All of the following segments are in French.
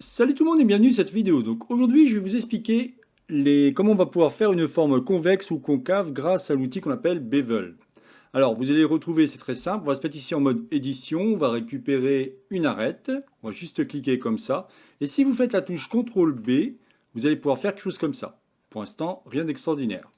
Salut tout le monde et bienvenue à cette vidéo. Donc aujourd'hui je vais vous expliquer comment on va pouvoir faire une forme convexe ou concave grâce à l'outil qu'on appelle Bevel. Alors vous allez retrouver, c'est très simple, on va se mettre ici en mode édition, on va récupérer une arête, on va juste cliquer comme ça. Et si vous faites la touche CTRL B, vous allez pouvoir faire quelque chose comme ça. Pour l'instant, rien d'extraordinaire.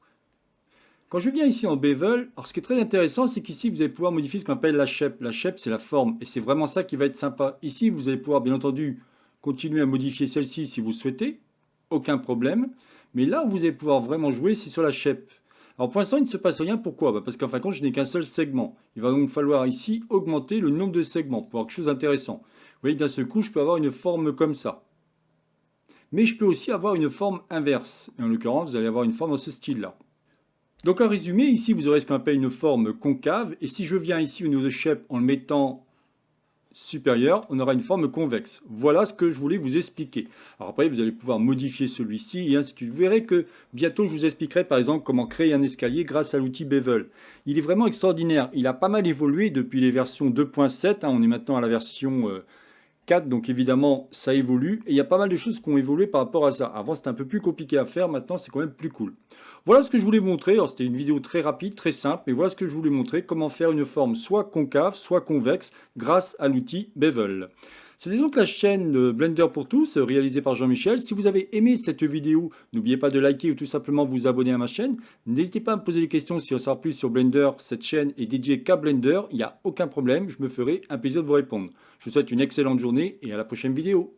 Quand je viens ici en Bevel, alors ce qui est très intéressant, c'est qu'ici vous allez pouvoir modifier ce qu'on appelle la shape. La shape, c'est la forme, et c'est vraiment ça qui va être sympa. Ici, vous allez pouvoir bien entendu continuer à modifier celle-ci si vous souhaitez, aucun problème. Mais là où vous allez pouvoir vraiment jouer, c'est sur la shape. Alors pour l'instant, il ne se passe rien. Pourquoi? Parce qu'en fin de compte, je n'ai qu'un seul segment. Il va donc falloir ici augmenter le nombre de segments pour avoir quelque chose d'intéressant. Vous voyez, d'un seul coup, je peux avoir une forme comme ça. Mais je peux aussi avoir une forme inverse. Et en l'occurrence, vous allez avoir une forme dans ce style-là. Donc en résumé, ici vous aurez ce qu'on appelle une forme concave, et si je viens ici au niveau de shape en le mettant supérieur, on aura une forme convexe. Voilà ce que je voulais vous expliquer. Alors après, vous allez pouvoir modifier celui-ci et ainsi de suite. Vous verrez que bientôt je vous expliquerai par exemple comment créer un escalier grâce à l'outil Bevel. Il est vraiment extraordinaire. Il a pas mal évolué depuis les versions 2.7. On est maintenant à la version 4, donc évidemment ça évolue et il y a pas mal de choses qui ont évolué par rapport à ça. Avant c'était un peu plus compliqué à faire, maintenant c'est quand même plus cool. Voilà ce que je voulais vous montrer. Alors c'était une vidéo très rapide, très simple, mais voilà ce que je voulais montrer, comment faire une forme soit concave, soit convexe grâce à l'outil Bevel. C'était donc la chaîne Blender pour tous, réalisée par Jean-Michel. Si vous avez aimé cette vidéo, n'oubliez pas de liker ou tout simplement vous abonner à ma chaîne. N'hésitez pas à me poser des questions si on savoir plus sur Blender. Cette chaîne est dédiée qu'à Blender. Il n'y a aucun problème, je me ferai un plaisir de vous répondre. Je vous souhaite une excellente journée et à la prochaine vidéo.